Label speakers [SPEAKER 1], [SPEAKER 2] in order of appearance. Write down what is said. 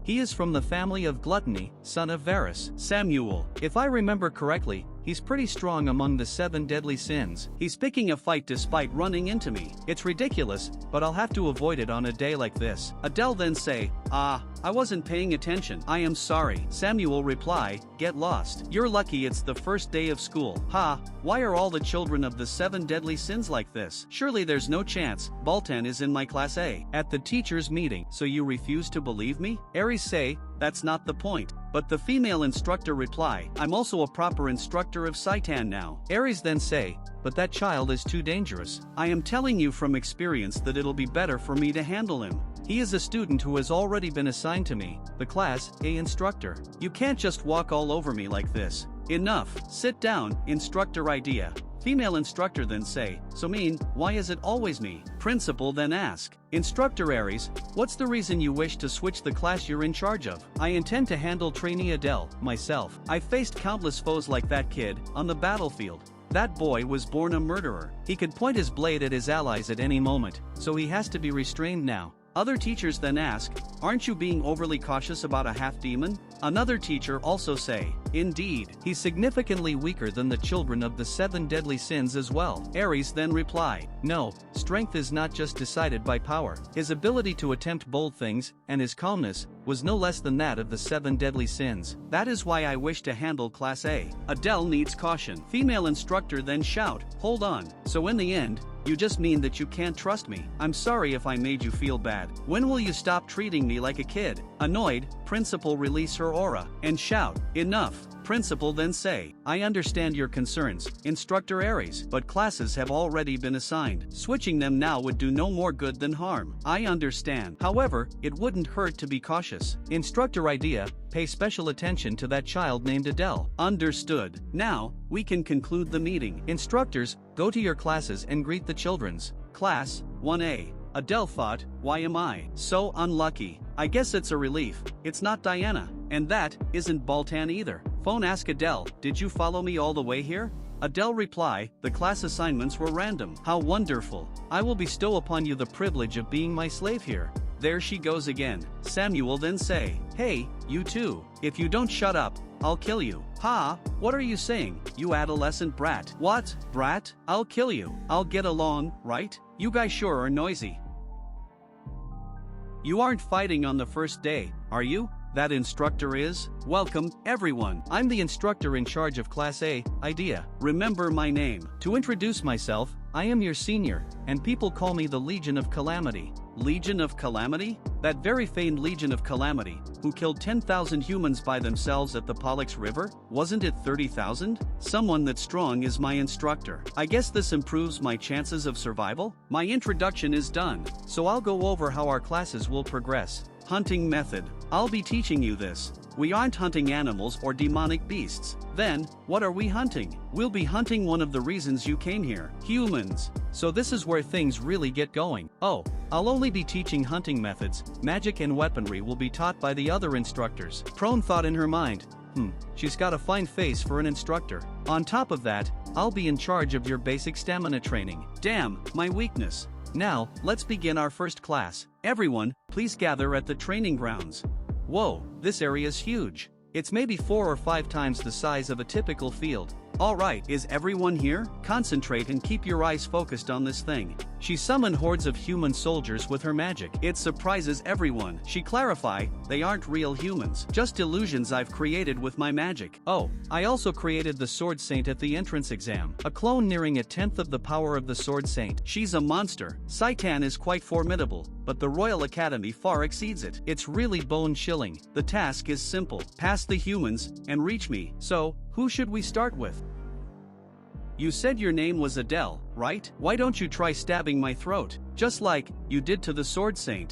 [SPEAKER 1] He is from the family of Gluttony, son of Varus. Samuel. If I remember correctly, he's pretty strong among the 7 deadly sins. He's picking a fight despite running into me. It's ridiculous, but I'll have to avoid it on a day like this. Adele then say, I wasn't paying attention. I am sorry. Samuel reply, get lost. You're lucky it's the first day of school. Why are all the children of the 7 deadly sins like this? Surely there's no chance. Baltan is in my class A. At the teacher's meeting. So you refuse to believe me? Aries say, that's not the point. But the female instructor reply, I'm also a proper instructor of Saitan now. Aries then say, but that child is too dangerous. I am telling you from experience that it'll be better for me to handle him. He is a student who has already been assigned to me, the class A instructor. You can't just walk all over me like this. Enough. Sit down, instructor idea. Female instructor then say, so mean, why is it always me? Principal then ask, Instructor Aries, what's the reason you wish to switch the class you're in charge of? I intend to handle trainee Adele, myself. I've faced countless foes like that kid, on the battlefield. That boy was born a murderer. He could point his blade at his allies at any moment, so he has to be restrained now. Other teachers then ask, aren't you being overly cautious about a half-demon? Another teacher also say, indeed, he's significantly weaker than the children of the 7 deadly sins as well. Aries then reply, no, strength is not just decided by power. His ability to attempt bold things, and his calmness, was no less than that of the 7 deadly sins. That is why I wish to handle Class A. Adele needs caution. Female instructor then shout, hold on, so in the end, you just mean that you can't trust me. I'm sorry if I made you feel bad. When will you stop treating me like a kid? Annoyed, principal release her aura, and shout, enough. Principal then say, I understand your concerns, Instructor Aries, but classes have already been assigned. Switching them now would do no more good than harm. I understand. However, it wouldn't hurt to be cautious. Instructor idea, pay special attention to that child named Adele. Understood. Now, we can conclude the meeting. Instructors, go to your classes and greet the children's. Class 1A. Adele thought, why am I so unlucky? I guess it's a relief. It's not Diana. And that isn't Baltan either. Phone ask Adele, did you follow me all the way here? Adele reply, the class assignments were random. How wonderful. I will bestow upon you the privilege of being my slave here. There she goes again. Samuel then say, hey, you two. If you don't shut up, I'll kill you. What are you saying, you adolescent brat? What, brat? I'll kill you. I'll get along, right? You guys sure are noisy. You aren't fighting on the first day, are you? That instructor is? Welcome, everyone. I'm the instructor in charge of Class A, idea. Remember my name. To introduce myself, I am your senior, and people call me the Legion of Calamity. Legion of Calamity? That very famed Legion of Calamity, who killed 10,000 humans by themselves at the Pollux River? Wasn't it 30,000? Someone that strong is my instructor. I guess this improves my chances of survival? My introduction is done, so I'll go over how our classes will progress. Hunting method. I'll be teaching you this. We aren't hunting animals or demonic beasts. Then, what are we hunting? We'll be hunting one of the reasons you came here, humans. So this is where things really get going. Oh, I'll only be teaching hunting methods. Magic and weaponry will be taught by the other instructors. Prone thought in her mind, she's got a fine face for an instructor. On top of that, I'll be in charge of your basic stamina training. Damn, my weakness. Now, let's begin our first class. Everyone, please gather at the training grounds. Whoa, this area is huge. It's maybe 4 or 5 times the size of a typical field. Alright, is everyone here? Concentrate and keep your eyes focused on this thing. She summoned hordes of human soldiers with her magic. It surprises everyone. She clarified, they aren't real humans, just illusions I've created with my magic. Oh, I also created the Sword Saint at the entrance exam. A clone nearing 1/10 of the power of the Sword Saint. She's a monster. Saitan is quite formidable, but the Royal Academy far exceeds it. It's really bone-chilling. The task is simple. Pass the humans, and reach me. So, who should we start with? You said your name was Adele, right? Why don't you try stabbing my throat, just like you did to the Sword Saint?